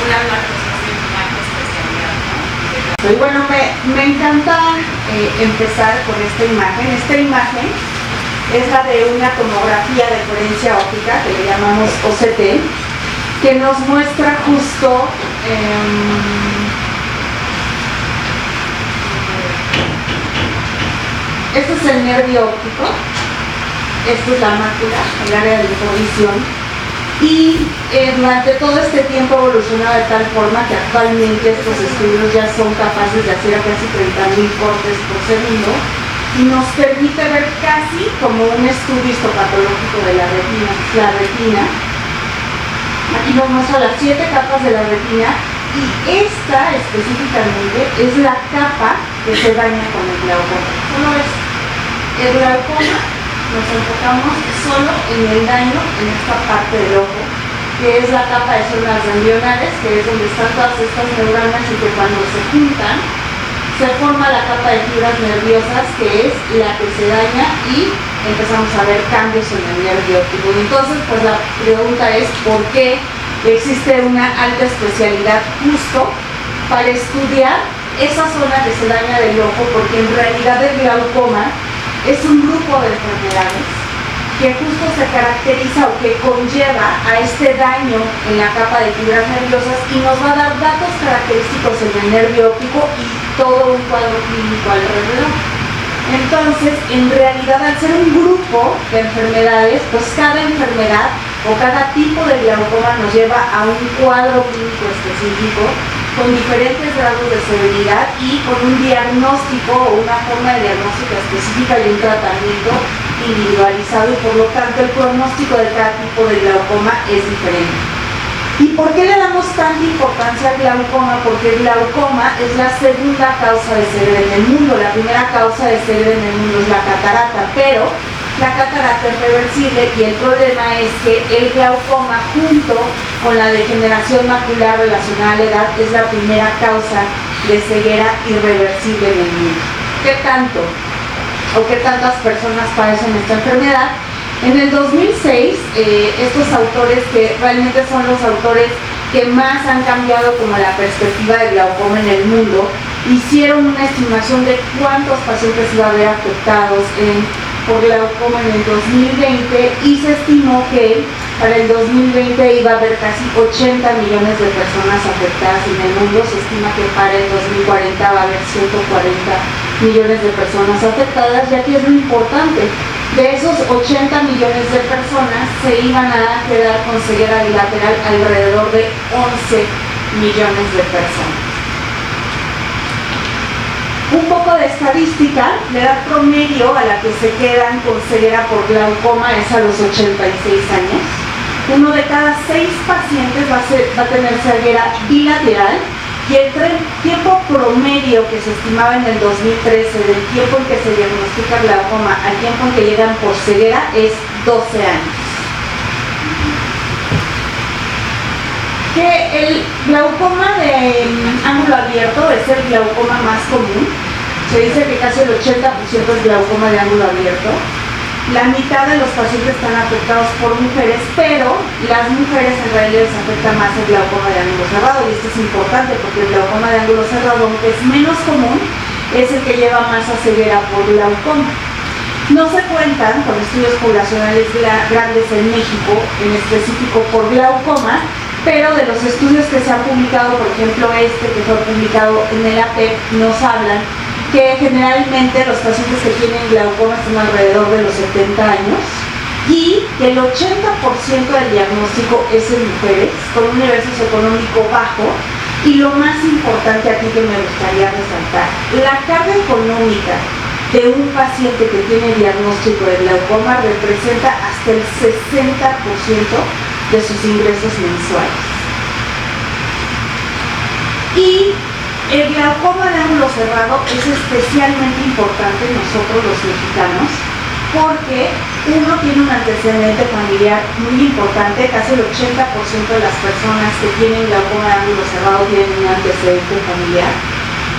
una especialidad, ¿no? Y bueno, me encanta empezar con esta imagen. Esta imagen es la de una tomografía de coherencia óptica, que le llamamos OCT, que nos muestra justo este es el nervio óptico, esta es la mácula, el área de microvisión, y durante todo este tiempo ha evolucionado de tal forma que actualmente estos estudios ya son capaces de hacer casi 30.000 cortes por segundo y nos permite ver casi como un estudio histopatológico de la retina. Aquí nos muestra las 7 capas de la retina y esta específicamente es la capa que se daña con el glaucoma. ¿Cómo ves? El glaucoma nos enfocamos solo en el daño en esta parte del ojo, que es la capa de células ganglionares, que es donde están todas estas neuronas y que cuando se juntan se forma la capa de fibras nerviosas, que es la que se daña y empezamos a ver cambios en el nervio óptico. Entonces, pues la pregunta es ¿por qué existe una alta especialidad justo para estudiar esa zona que se daña del ojo? Porque en realidad el glaucoma es un grupo de enfermedades que justo se caracteriza o que conlleva a este daño en la capa de fibras nerviosas y nos va a dar datos característicos en el nervio óptico y todo un cuadro clínico alrededor. Entonces, en realidad, al ser un grupo de enfermedades, pues cada enfermedad o cada tipo de glaucoma nos lleva a un cuadro clínico específico con diferentes grados de severidad y con un diagnóstico o una forma de diagnóstico específica y un tratamiento individualizado y por lo tanto el pronóstico de cada tipo de glaucoma es diferente. ¿Y por qué le damos tanta importancia al glaucoma? Porque el glaucoma es la segunda causa de ceguera en el mundo. La primera causa de ceguera en el mundo es la catarata, pero la catarata es reversible y el problema es que el glaucoma junto con la degeneración macular relacionada a la edad es la primera causa de ceguera irreversible en el mundo. ¿Qué tanto o qué tantas personas padecen esta enfermedad? En el 2006, estos autores, que realmente son los autores que más han cambiado como la perspectiva del glaucoma en el mundo, hicieron una estimación de cuántos pacientes iba a haber afectados por glaucoma en el 2020 y se estimó que para el 2020 iba a haber casi 80 millones de personas afectadas en el mundo. Se estima que para el 2040 va a haber 140 millones de personas afectadas, y aquí es lo importante. De esos 80 millones de personas se iban a quedar con ceguera bilateral alrededor de 11 millones de personas. Un poco de estadística, la edad promedio a la que se quedan con ceguera por glaucoma es a los 86 años. Uno de cada 6 pacientes va a tener ceguera bilateral y el tiempo promedio que se estimaba en el 2013 del tiempo en que se diagnostica glaucoma al tiempo en que llegan por ceguera es 12 años. Que el glaucoma de ángulo abierto es el glaucoma más común. Se dice que casi el 80% es glaucoma de ángulo abierto. La mitad de los pacientes están afectados por mujeres, pero las mujeres en realidad les afecta más el glaucoma de ángulo cerrado, y esto es importante porque el glaucoma de ángulo cerrado, aunque es menos común, es el que lleva más a ceguera por glaucoma. No se cuentan con estudios poblacionales grandes en México, en específico por glaucoma, pero de los estudios que se han publicado, por ejemplo que fue publicado en el APEC, nos hablan que generalmente los pacientes que tienen glaucoma están alrededor de los 70 años y que el 80% del diagnóstico es en mujeres con un nivel socioeconómico bajo. Y lo más importante aquí que me gustaría resaltar, la carga económica de un paciente que tiene diagnóstico de glaucoma representa hasta el 60% de sus ingresos mensuales. Y el glaucoma de ángulo cerrado es especialmente importante en nosotros los mexicanos porque uno tiene un antecedente familiar muy importante. Casi el 80% de las personas que tienen glaucoma de ángulo cerrado tienen un antecedente familiar.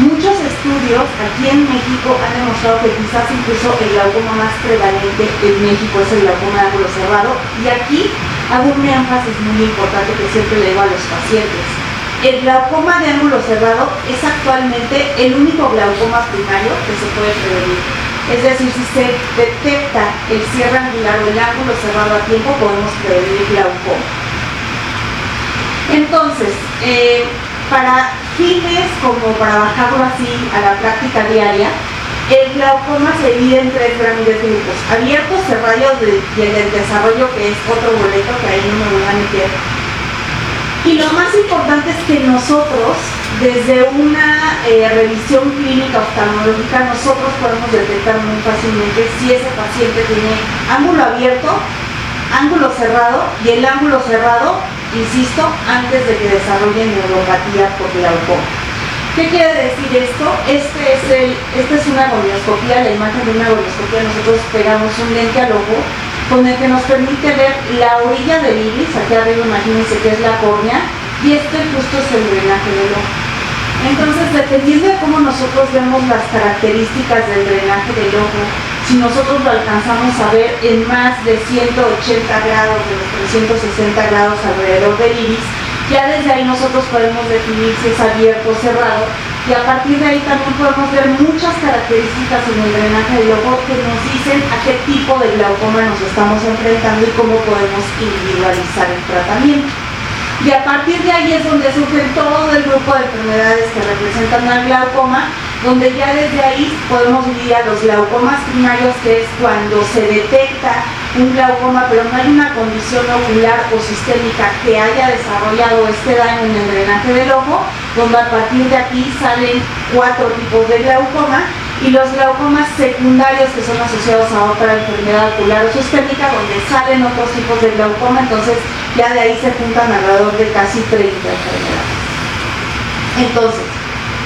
Muchos estudios aquí en México han demostrado que quizás incluso el glaucoma más prevalente en México es el glaucoma de ángulo cerrado, y aquí hago un énfasis muy importante que siempre le digo a los pacientes. el glaucoma de ángulo cerrado es actualmente el único glaucoma primario que se puede prevenir. Es decir, si se detecta el cierre angular o el ángulo cerrado a tiempo, podemos prevenir glaucoma. Entonces, para fines como para bajarlo así a la práctica diaria, el glaucoma se divide en 3 grandes grupos: abiertos, cerrados y el del desarrollo, que es otro boleto que ahí no me voy a meter. Y lo más importante es que nosotros, desde una revisión clínica oftalmológica, nosotros podemos detectar muy fácilmente si ese paciente tiene ángulo abierto, ángulo cerrado, y el ángulo cerrado, insisto, antes de que desarrolle neuropatía por glaucoma. ¿Qué quiere decir esto? Esta es una gonioscopía, la imagen de una gonioscopía. Nosotros pegamos un lente al ojo con el que nos permite ver la orilla del iris. Aquí arriba imagínense que es la córnea, y justo es el drenaje del ojo. Entonces, dependiendo de cómo nosotros vemos las características del drenaje del ojo, si nosotros lo alcanzamos a ver en más de 180 grados, de los 360 grados alrededor del iris, ya desde ahí nosotros podemos definir si es abierto o cerrado, y a partir de ahí también podemos ver muchas características en el drenaje del ojo que nos dicen a qué tipo de glaucoma nos estamos enfrentando y cómo podemos individualizar el tratamiento. Y a partir de ahí es donde surgen todo el grupo de enfermedades que representan al glaucoma, donde ya desde ahí podemos dividir a los glaucomas primarios, que es cuando se detecta un glaucoma pero no hay una condición ocular o sistémica que haya desarrollado este daño en el drenaje del ojo, donde a partir de aquí salen 4 tipos de glaucoma, y los glaucomas secundarios, que son asociados a otra enfermedad ocular o sistémica, donde salen otros tipos de glaucoma. Entonces ya de ahí se juntan alrededor de casi 30 enfermedades. Entonces,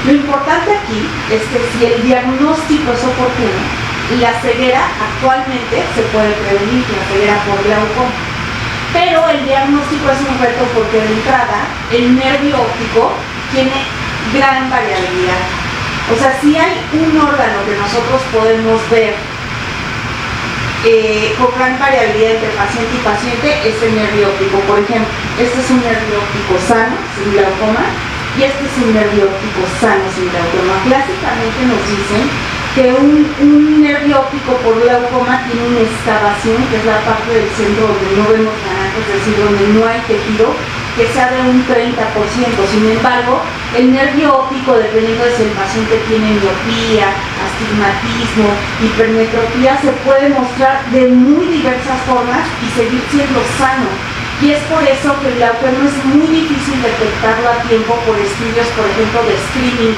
lo importante aquí es que si el diagnóstico es oportuno, la ceguera actualmente se puede prevenir, la ceguera por glaucoma. Pero el diagnóstico es un reto porque de entrada el nervio óptico tiene gran variabilidad. O sea, si hay un órgano que nosotros podemos ver con gran variabilidad entre paciente y paciente, es el nervio óptico. Por ejemplo, este es un nervio óptico sano, sin glaucoma, y este es un nervio óptico sano, sin glaucoma. Clásicamente nos dicen que un nervio óptico por glaucoma tiene una excavación, que es la parte del centro donde no vemos nada, es decir, donde no hay tejido, que sea de un 30%. Sin embargo, el nervio óptico, dependiendo de si el paciente tiene miopía, astigmatismo, hipermetropía, se puede mostrar de muy diversas formas y seguir siendo sano. Y es por eso que el glaucoma es muy difícil detectarlo a tiempo por estudios, por ejemplo, de screening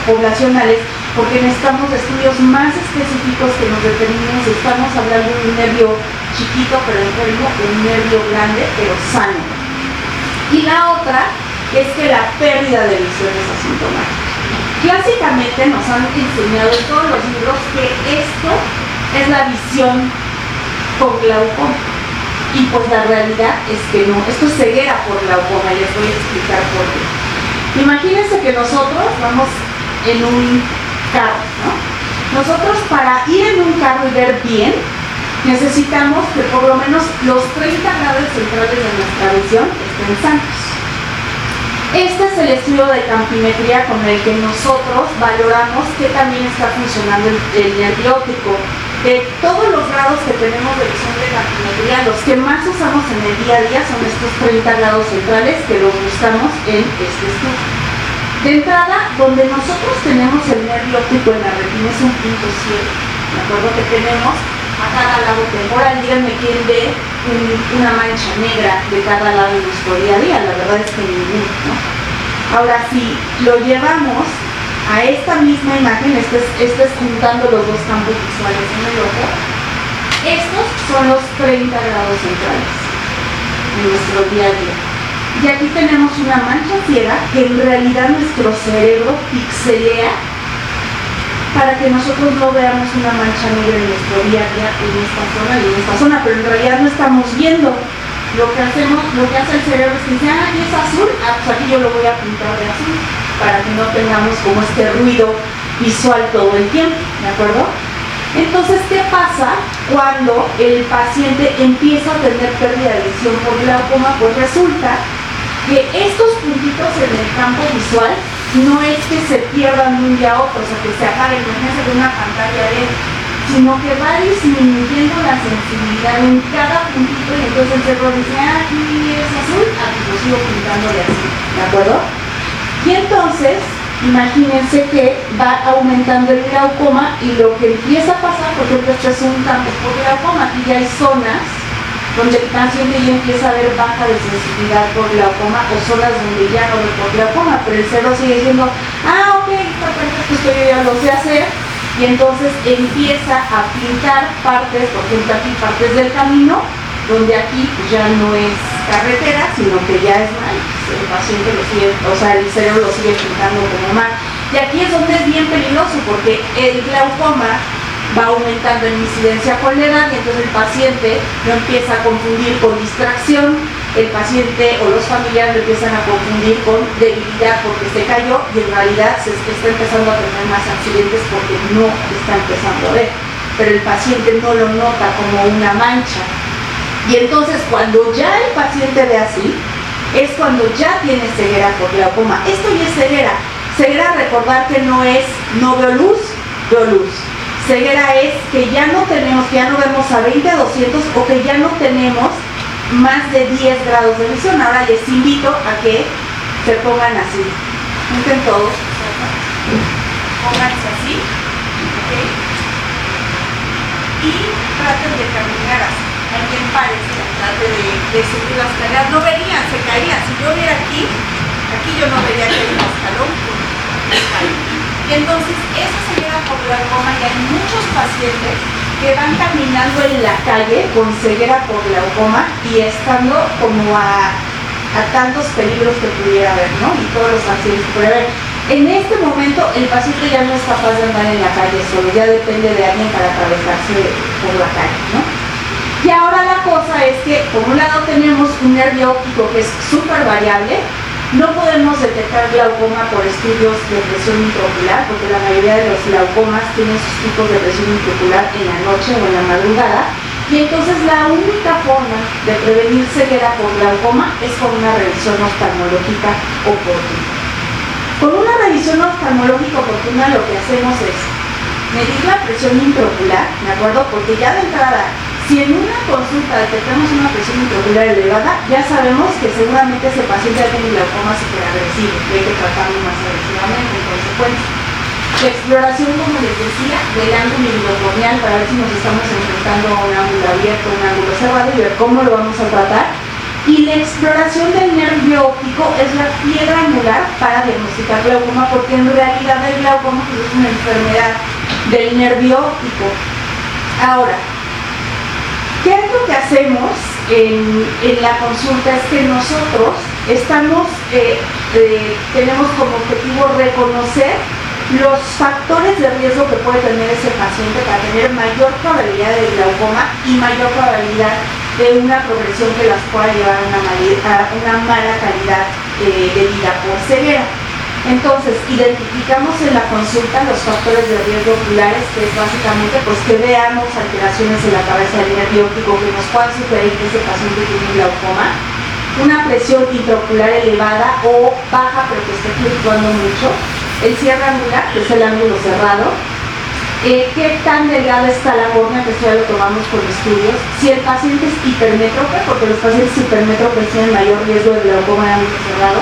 poblacionales, porque necesitamos estudios más específicos que nos determinen si estamos hablando de un nervio chiquito pero enfermo, o un nervio grande pero sano. Y la otra es que la pérdida de visión es asintomática. Clásicamente nos han enseñado en todos los libros que esto es la visión con glaucoma. Y pues la realidad es que no, esto es ceguera por glaucoma, y les voy a explicar por qué. Imagínense que nosotros vamos en un carro, ¿no? Nosotros, para ir en un carro y ver bien, necesitamos que por lo menos los 30 grados centrales de nuestra visión estén sanos. Este es el estudio de campimetría con el que nosotros valoramos que también está funcionando el nervio óptico. De todos los grados que tenemos de visión de campimetría, los que más usamos en el día a día son estos 30 grados centrales, que los buscamos en este estudio. De entrada, donde nosotros tenemos el nervio óptico en la retina es un punto ciego. ¿De acuerdo? Que tenemos a cada lado temporal. Díganme quién ve una mancha negra de cada lado de nuestro día a día. La verdad es que ninguno, ¿no? Ahora, si lo llevamos a esta misma imagen, este es juntando los dos campos visuales en el ojo, estos son los 30 grados centrales de nuestro día a día. Y aquí tenemos una mancha ciega que en realidad nuestro cerebro pixelea para que nosotros no veamos una mancha negra en nuestro día a día en esta zona y en esta zona, pero en realidad no estamos viendo. Lo que hace el cerebro es que dice, ah, y es azul, pues aquí yo lo voy a pintar de azul, para que no tengamos como este ruido visual todo el tiempo, ¿de acuerdo? Entonces, ¿qué pasa cuando el paciente empieza a tener pérdida de visión por glaucoma? Pues resulta que estos puntitos en el campo visual no es que se pierdan de un día a otro, o sea, que se apaguen, imagínense de una pantalla LED, sino que va disminuyendo la sensibilidad en cada puntito y entonces el cerebro dice, ah, aquí es azul, aquí lo sigo pintándole así, ¿de acuerdo? Y entonces, imagínense que va aumentando el glaucoma y lo que empieza a pasar, por ejemplo, esto es un campo por glaucoma, aquí ya hay zonas donde el paciente ya empieza a ver baja de sensibilidad por glaucoma o zonas donde ya no ve por glaucoma, pero el cerebro sigue diciendo, ah, ok, está perfecto, esto yo ya lo sé hacer, y entonces empieza a pintar partes, por ejemplo aquí partes del camino, donde aquí pues, ya no es carretera, sino que ya es mal, el paciente lo sigue, o sea, el cerebro lo sigue pintando como mal. Y aquí es donde es bien peligroso, porque el glaucoma va aumentando en incidencia con la edad y entonces el paciente lo empieza a confundir con distracción, el paciente o los familiares lo empiezan a confundir con debilidad porque se cayó y en realidad se está empezando a tener más accidentes porque no está empezando a ver, pero el paciente no lo nota como una mancha. Y entonces cuando ya el paciente ve así, es cuando ya tiene ceguera por glaucoma. Esto ya es ceguera. Ceguera, recordar que no es no veo luz, veo luz. Ceguera es que ya no tenemos, que ya no vemos a 20 a 200 o que ya no tenemos más de 10 grados de visión. Ahora les invito a que se pongan así. Junten todos. Pónganse así. ¿Okay? Y traten de caminar así. Alguien parece, trate de subir las escaleras. No verían, se caerían. Si yo viera aquí yo no vería que hay un escalón. Y entonces, eso se llega por glaucoma y hay muchos pacientes que van caminando en la calle con ceguera por glaucoma y estando como a tantos peligros que pudiera haber, ¿no? Y todos los accidentes que pudiera haber. En este momento, el paciente ya no es capaz de andar en la calle solo, ya depende de alguien para atravesarse por la calle, ¿no? Y ahora la cosa es que, por un lado, tenemos un nervio óptico que es súper variable. No podemos detectar glaucoma por estudios de presión intraocular, porque la mayoría de los glaucomas tienen sus picos de presión intraocular en la noche o en la madrugada. Y entonces la única forma de prevenir ceguera por glaucoma es con una revisión oftalmológica oportuna. Con una revisión oftalmológica oportuna lo que hacemos es medir la presión intraocular, ¿de acuerdo? Porque ya de entrada, si en una consulta detectamos una presión intraocular elevada, ya sabemos que seguramente ese paciente ya tiene glaucoma superagresivo y hay que tratarlo más agresivamente en consecuencia. La exploración, como les decía, del ángulo iridocorneal para ver si nos estamos enfrentando a un ángulo abierto o un ángulo cerrado y ver cómo lo vamos a tratar. Y la exploración del nervio óptico es la piedra angular para diagnosticar glaucoma, porque en realidad el glaucoma pues, es una enfermedad del nervio óptico. Ahora, ¿qué es lo que hacemos en la consulta? Es que nosotros tenemos como objetivo reconocer los factores de riesgo que puede tener ese paciente para tener mayor probabilidad de glaucoma y mayor probabilidad de una progresión que las pueda llevar a una mala calidad de vida por ceguera. Entonces, identificamos en la consulta los factores de riesgo oculares, que es básicamente pues, que veamos alteraciones en la cabeza del nervio óptico que nos puedan sugerir que ese paciente tiene glaucoma, una presión intraocular elevada o baja pero que esté fluctuando mucho, el cierre angular, que es el ángulo cerrado, qué tan delgada está la córnea, que esto ya lo tomamos con estudios, si el paciente es hipermétrope, porque los pacientes hipermétropes tienen mayor riesgo de glaucoma de ángulo cerrado,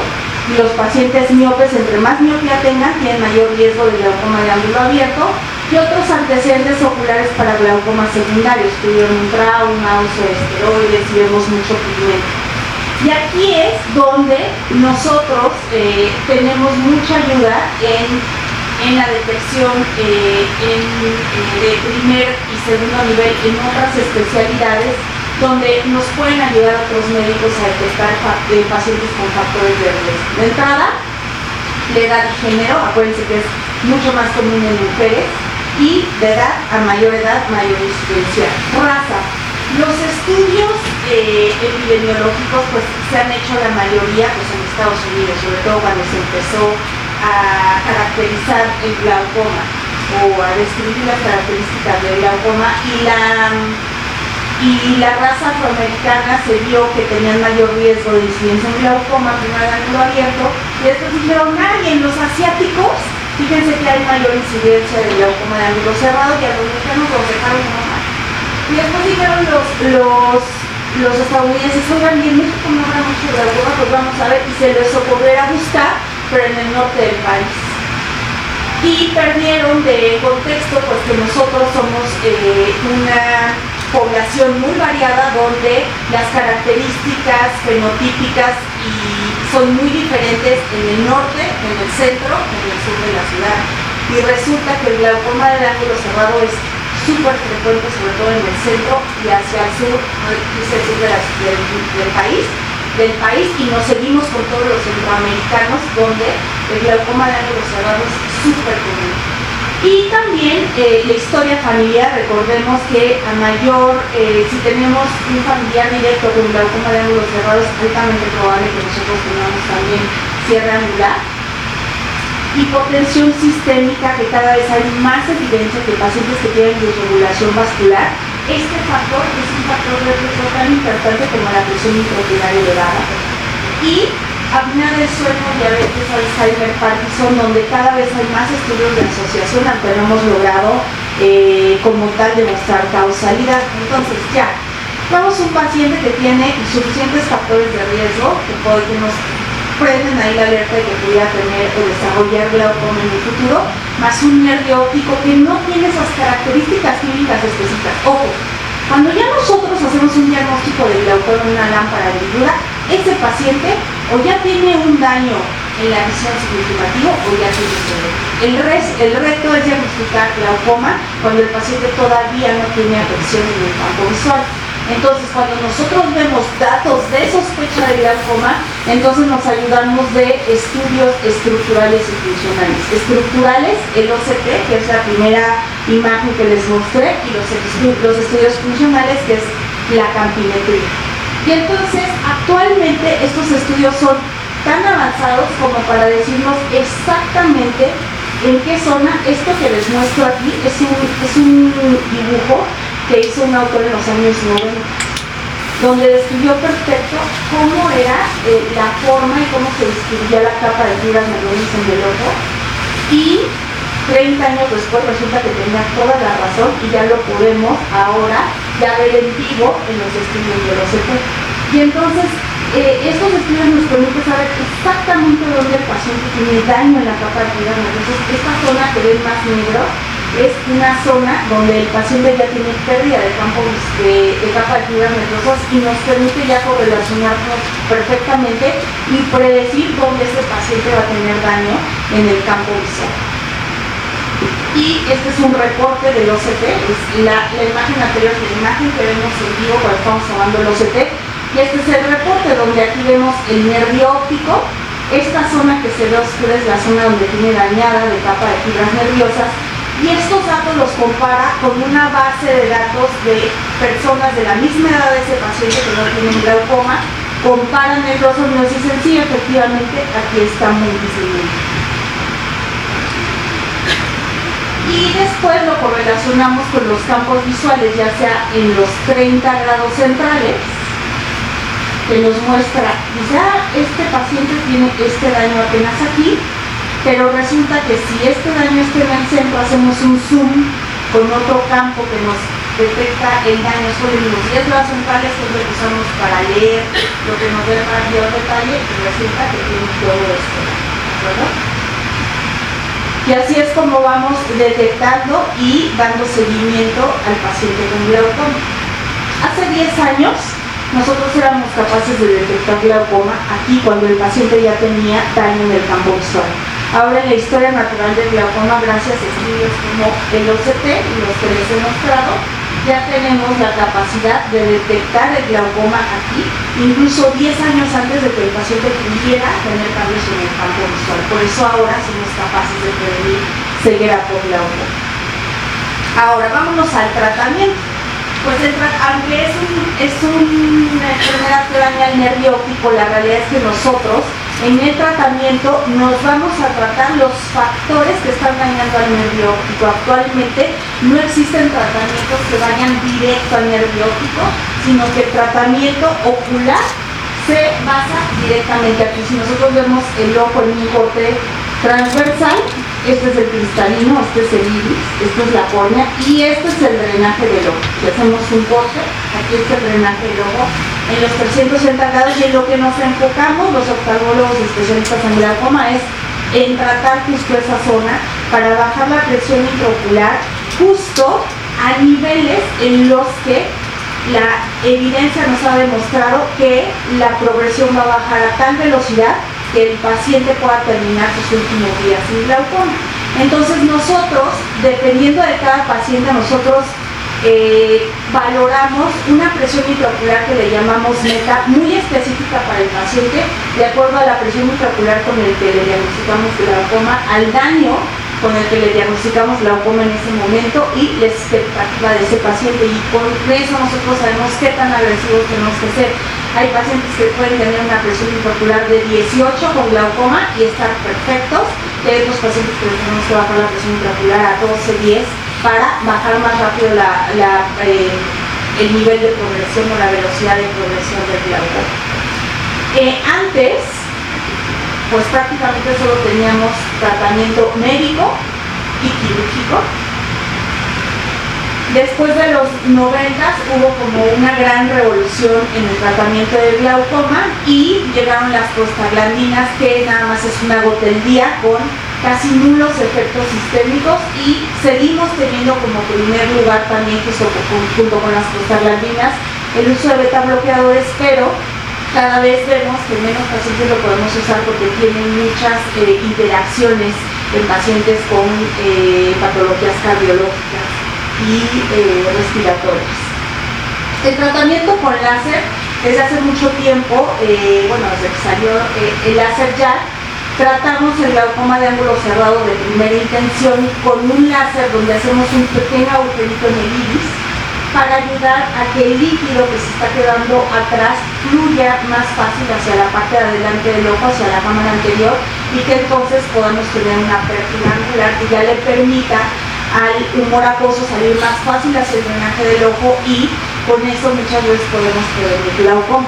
y los pacientes miopes, entre más miopía tengan, tienen mayor riesgo de glaucoma de ángulo abierto, y otros antecedentes oculares para glaucomas secundarios, tuvieron un trauma, uso de esteroides y vemos mucho pigmento. Y aquí es donde nosotros tenemos mucha ayuda en la detección de primer y segundo nivel en otras especialidades, donde nos pueden ayudar a otros médicos a detectar pacientes con factores de riesgo. De entrada, la edad y género, acuérdense que es mucho más común en mujeres, y de edad a mayor edad, mayor incidencia. Raza. Los estudios epidemiológicos pues, se han hecho la mayoría pues, en Estados Unidos, sobre todo cuando se empezó a caracterizar el glaucoma o a describir las características del glaucoma, y y la raza afroamericana se vio que tenían mayor riesgo de incidencia en glaucoma, primero de ángulo abierto, y después dijeron, ay, en los asiáticos, fíjense que hay mayor incidencia de glaucoma de ángulo cerrado, y a los mexicanos los dejaron normal. Y después dijeron los estadounidenses, oigan, y en México no habrá mucho glaucoma, pues vamos a ver, y se les ocurrió buscar, pero en el norte del país. Y perdieron de contexto, pues que nosotros somos una población muy variada donde las características fenotípicas son muy diferentes en el norte, en el centro, en el sur de la ciudad. Y resulta que el glaucoma del ángulo cerrado es súper frecuente, sobre todo en el centro y hacia el sur, dice el sur del país, y nos seguimos con todos los centroamericanos donde el glaucoma de ángulo cerrado es súper común. Y también la historia familiar, recordemos que a mayor, si tenemos un familiar directo con glaucoma de ángulo cerrado, es altamente probable que nosotros tengamos también cierre angular. Hipotensión sistémica, que cada vez hay más evidencia que pacientes que tienen disregulación vascular, este factor es un factor de riesgo tan importante como la presión intracranial elevada. Y apnea del sueño, diabetes, Alzheimer, Parkinson, donde cada vez hay más estudios de asociación, aunque no hemos logrado como tal demostrar causalidad. Entonces ya, vamos a un paciente que tiene suficientes factores de riesgo que nos prenden ahí la alerta de que pudiera tener o desarrollar glaucoma en el futuro, más un nervio óptico que no tiene esas características clínicas específicas. Ojo, cuando ya nosotros hacemos un diagnóstico de glaucoma en una lámpara de hendidura, ese paciente o ya tiene un daño en la visión significativo o ya tiene ceguera. El reto es diagnosticar glaucoma cuando el paciente todavía no tiene afección en el campo visual. Entonces, cuando nosotros vemos datos de sospecha de glaucoma, entonces nos ayudamos de estudios estructurales y funcionales. Estructurales, el OCT, que es la primera imagen que les mostré, y los estudios funcionales, que es la campimetría. Y entonces, actualmente estos estudios son tan avanzados como para decirnos exactamente en qué zona. Esto que les muestro aquí es un dibujo que hizo un autor en los años 90, donde describió perfecto cómo era la forma y cómo se describía la capa de fibras neuronales en el ojo, y 30 años después resulta que tenía toda la razón y ya lo podemos ahora ya ver en vivo en los estudios de los OCT. Y entonces estos estudios nos permiten saber exactamente dónde el paciente tiene daño en la capa de fibras nerviosas. Esta zona que ven más negro es una zona donde el paciente ya tiene pérdida de campo de capa de fibras nerviosas y nos permite ya correlacionarnos perfectamente y predecir dónde ese paciente va a tener daño en el campo visual. Y este es un reporte del OCT, la imagen anterior es la imagen que vemos en vivo cuando estamos tomando el OCT, y este es el reporte donde aquí vemos el nervio óptico. Esta zona que se ve oscura es la zona donde tiene dañada de capa de fibras nerviosas. Y estos datos los compara con una base de datos de personas de la misma edad de ese paciente que no tienen glaucoma, comparan el grosor y nos dicen, sí, efectivamente, aquí está muy disminuido. Y después lo correlacionamos con los campos visuales, ya sea en los 30 grados centrales, que nos muestra, ya este paciente tiene este daño apenas aquí, pero resulta que si este daño está en el centro, hacemos un zoom con otro campo que nos detecta el daño sobre los 10 grados centrales, que es lo que usamos para leer lo que nos da el mayor detalle, y resulta que tiene todo esto, ¿de acuerdo? Y así es como vamos detectando y dando seguimiento al paciente con glaucoma. Hace 10 años nosotros éramos capaces de detectar glaucoma aquí cuando el paciente ya tenía daño en el campo visual. Ahora en la historia natural del glaucoma, gracias a estudios como el OCT y los que les he mostrado, ya tenemos la capacidad de detectar el glaucoma aquí, incluso 10 años antes de que el paciente pudiera tener cambios en el campo visual. Por eso ahora somos capaces de prevenir ceguera por glaucoma. Ahora vámonos al tratamiento. Pues aunque es una enfermedad que daña el nervio óptico, la realidad es que nosotros En el tratamiento nos vamos a tratar los factores que están dañando al nervio óptico. Actualmente no existen tratamientos que vayan directo al nervio óptico, sino que el tratamiento ocular se basa directamente aquí. Si nosotros vemos el ojo en un corte transversal, este es el cristalino, este es el iris, esta es la córnea y este es el drenaje del ojo. Si hacemos un corte, aquí está el drenaje del ojo en los 360 grados, y en lo que nos enfocamos los oftalmólogos especialistas en glaucoma es en tratar justo esa zona para bajar la presión intraocular justo a niveles en los que la evidencia nos ha demostrado que la progresión va a bajar a tal velocidad que el paciente pueda terminar sus últimos días sin glaucoma. Entonces nosotros, dependiendo de cada paciente, nosotros valoramos una presión intraocular que le llamamos meta, muy específica para el paciente, de acuerdo a la presión intraocular con el que le diagnosticamos glaucoma, al daño con el que le diagnosticamos glaucoma en ese momento y la expectativa de ese paciente, y con eso nosotros sabemos qué tan agresivos tenemos que ser. Hay pacientes que pueden tener una presión intraocular de 18 con glaucoma y estar perfectos, y hay otros pacientes que tenemos que bajar la presión intraocular a 12-10 para bajar más rápido el nivel de progresión o la velocidad de progresión del glaucoma. Antes, pues prácticamente solo teníamos tratamiento médico y quirúrgico. Después de los 90 hubo como una gran revolución en el tratamiento del glaucoma y llegaron las prostaglandinas, que nada más es una gota al día con casi nulos efectos sistémicos, y seguimos teniendo como primer lugar también, junto con las prostaglandinas, el uso de beta bloqueadores, pero cada vez vemos que menos pacientes lo podemos usar porque tienen muchas interacciones en pacientes con patologías cardiológicas y respiratorias. El tratamiento con láser, desde hace mucho tiempo, desde que salió el láser ya, tratamos el glaucoma de ángulo cerrado de primera intención con un láser donde hacemos un pequeño agujerito en el iris para ayudar a que el líquido que se está quedando atrás fluya más fácil hacia la parte de adelante del ojo, hacia la cámara anterior, y que entonces podamos tener una apertura angular que ya le permita al humor acuoso salir más fácil hacia el drenaje del ojo, y con eso muchas veces podemos prevenir glaucoma.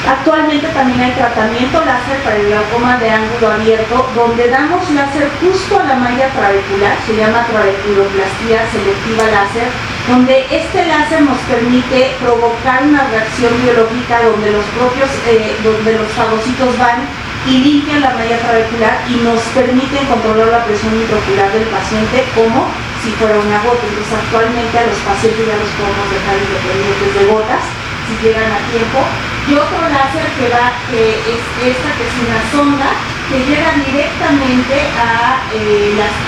Actualmente también hay tratamiento láser para el glaucoma de ángulo abierto, donde damos láser justo a la malla trabecular, se llama trabeculoplastía selectiva láser, donde este láser nos permite provocar una reacción biológica donde los fagocitos van y limpian la malla trabecular y nos permiten controlar la presión intraocular del paciente como si fuera una gota. Entonces actualmente a los pacientes ya los podemos dejar independientes de gotas si llegan a tiempo. Y otro láser que es esta, que es una sonda que llega directamente a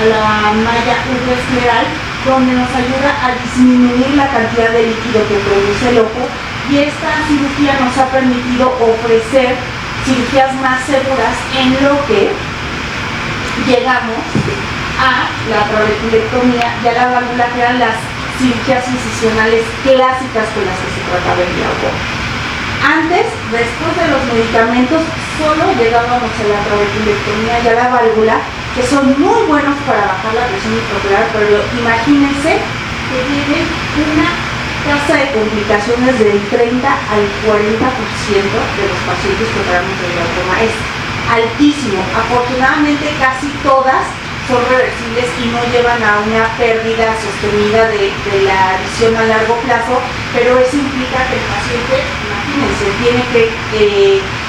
la malla uroescleral, donde nos ayuda a disminuir la cantidad de líquido que produce el ojo, y esta cirugía nos ha permitido ofrecer cirugías más seguras en lo que llegamos a la trabeculectomía y a la válvula, que eran las cirugías incisionales clásicas con las que se trataba el glaucoma. Antes, después de los medicamentos, solo llegábamos a la trabeculectomía y a la válvula, que son muy buenos para bajar la presión intraocular, pero imagínense que tienen una tasa de complicaciones del 30 al 40% de los pacientes que operamos de glaucoma. Es altísimo. Afortunadamente casi todas son reversibles y no llevan a una pérdida sostenida de la visión a largo plazo, pero eso implica que el paciente, imagínense, tiene que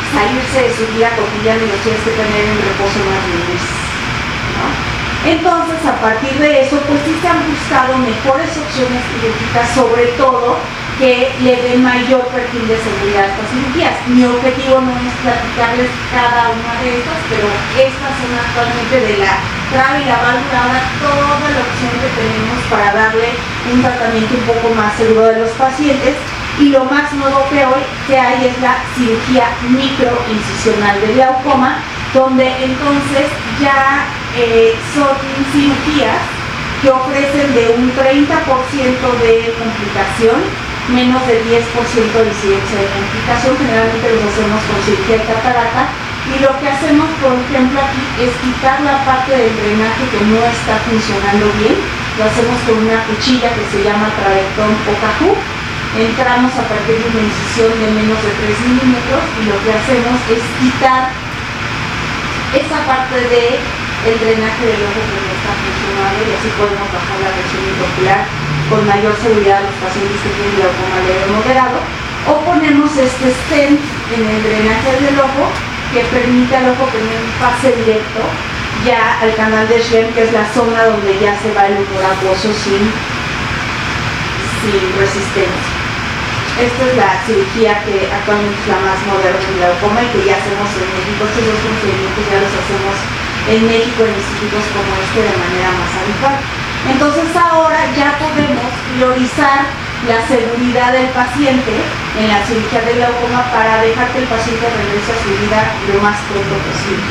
salirse de su vida cotidiana y lo tienes que tener en reposo más de un mes, ¿no? Entonces, a partir de eso, pues sí se han buscado mejores opciones quirúrgicas, sobre todo que le den mayor perfil de seguridad a estas cirugías. Mi objetivo no es platicarles cada una de estas, pero estas son actualmente de la trave y la válvula, ahora toda la opción que tenemos para darle un tratamiento un poco más seguro de los pacientes. Y lo más nuevo que hay es la cirugía microincisional de glaucoma, donde entonces ya son cirugías que ofrecen de un 30% de complicación menos del 10% de incidencia de complicación. Generalmente los hacemos con cirugía de catarata y lo que hacemos, por ejemplo, aquí es quitar la parte del drenaje que no está funcionando bien. Lo hacemos con una cuchilla que se llama Travertón o Cajú. Entramos a partir de una incisión de menos de 3 milímetros y lo que hacemos es quitar esa parte del drenaje del ojo que no está funcionando y así podemos bajar la presión intraocular con mayor seguridad a los pacientes que tienen glaucoma leve o moderado, o ponemos este stent en el drenaje del ojo que permite al ojo tener un pase directo ya al canal de Schlem, que es la zona donde ya se va el humor acuoso sin resistencia. Esta es la cirugía que actualmente es la más moderna en glaucoma y que ya hacemos en México. Estos dos procedimientos ya los hacemos en México en institutos como este de manera más habitual. Entonces ahora ya podemos priorizar la seguridad del paciente en la cirugía de glaucoma para dejar que el paciente regrese a su vida lo más pronto posible.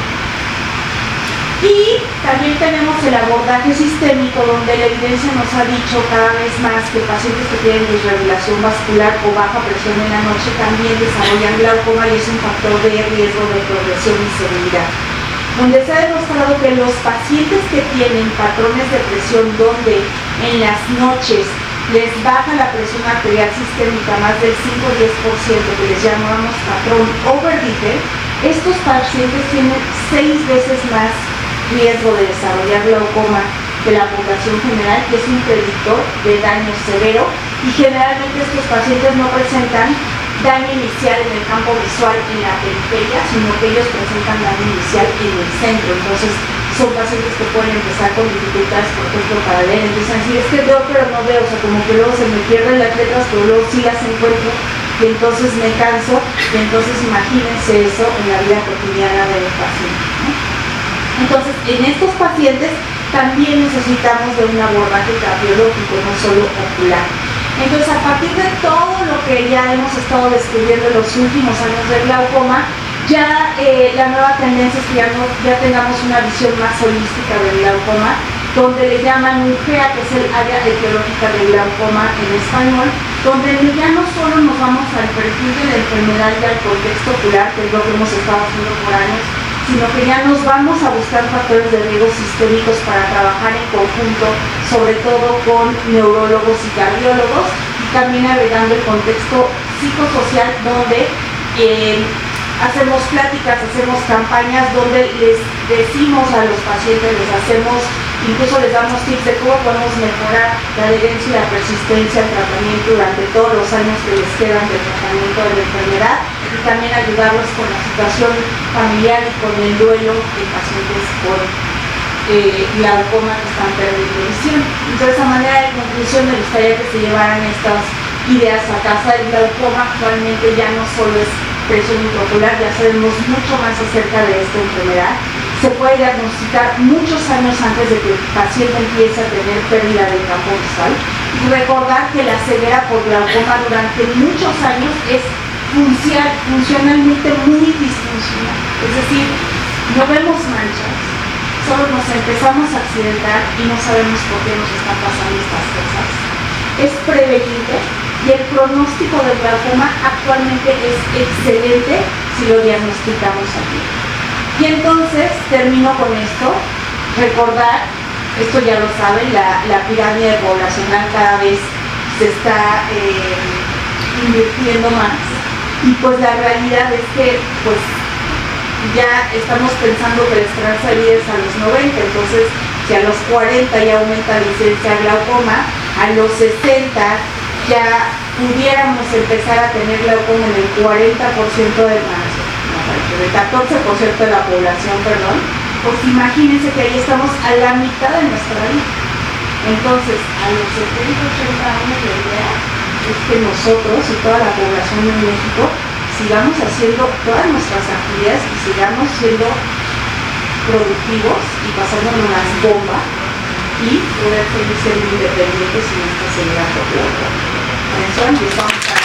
Y también tenemos el abordaje sistémico, donde la evidencia nos ha dicho cada vez más que pacientes que tienen desregulación vascular o baja presión en la noche también desarrollan glaucoma y es un factor de riesgo de progresión y severidad. Donde se ha demostrado que los pacientes que tienen patrones de presión donde en las noches les baja la presión arterial sistémica más del 5-10%, que les llamamos patrón overdieter, estos pacientes tienen 6 veces más riesgo de desarrollar glaucoma que la población general, que es un predictor de daño severo, y generalmente estos pacientes no presentan daño inicial en el campo visual en la periferia, sino que ellos presentan daño inicial en el centro. Entonces son pacientes que pueden empezar con dificultades, por ejemplo, para leer. Entonces decir, es que veo pero no veo, o sea, como que luego se me pierden las letras, pero luego sí las encuentro y entonces me canso, y entonces imagínense eso en la vida cotidiana del paciente, ¿no? Entonces, en estos pacientes también necesitamos de un abordaje cardiológico, no solo ocular. Entonces, a partir de todo lo que ya hemos estado descubriendo en los últimos años del glaucoma, ya la nueva tendencia es que ya tengamos una visión más holística del glaucoma, donde le llaman UGEA, que es el área etiológica del glaucoma en español, donde ya no solo nos vamos al perfil de la enfermedad y al contexto ocular, que es lo que hemos estado haciendo por años, sino que ya nos vamos a buscar factores de riesgo sistémicos para trabajar en conjunto, sobre todo con neurólogos y cardiólogos, y también agregando el contexto psicosocial, donde hacemos pláticas, hacemos campañas donde les decimos a los pacientes, incluso les damos tips de cómo podemos mejorar la adherencia y la persistencia al tratamiento durante todos los años que les quedan del tratamiento de la enfermedad, y también ayudarlos con la situación familiar y con el duelo de pacientes con glaucoma que están perdiendo visión. Entonces, a manera de conclusión, me gustaría que se llevaran estas ideas a casa. El glaucoma actualmente ya no solo es presión intraocular, ya sabemos mucho más acerca de esta enfermedad. Se puede diagnosticar muchos años antes de que el paciente empiece a tener pérdida del campo visual. Y recordar que la ceguera por glaucoma durante muchos años es funcionalmente muy disfuncional. Es decir, no vemos manchas, solo nos empezamos a accidentar y no sabemos por qué nos están pasando estas cosas. Es prevenible y el pronóstico del glaucoma actualmente es excelente si lo diagnosticamos aquí. Y entonces termino con esto, recordar, esto ya lo saben, la pirámide poblacional cada vez se está invirtiendo más, y pues la realidad es que pues ya estamos pensando que la esperanza de vida es a los 90, entonces si a los 40 ya aumenta la incidencia de glaucoma, a los 60 ya pudiéramos empezar a tener glaucoma en el 40% del 14% de la población, perdón, pues imagínense que ahí estamos a la mitad de nuestra vida. Entonces, a los 70-80 años la idea es que nosotros y toda la población en México sigamos haciendo todas nuestras actividades y sigamos siendo productivos y pasándonos las bombas y poder seguir siendo independientes sin esta ceguera por la otra. Por eso empezamos a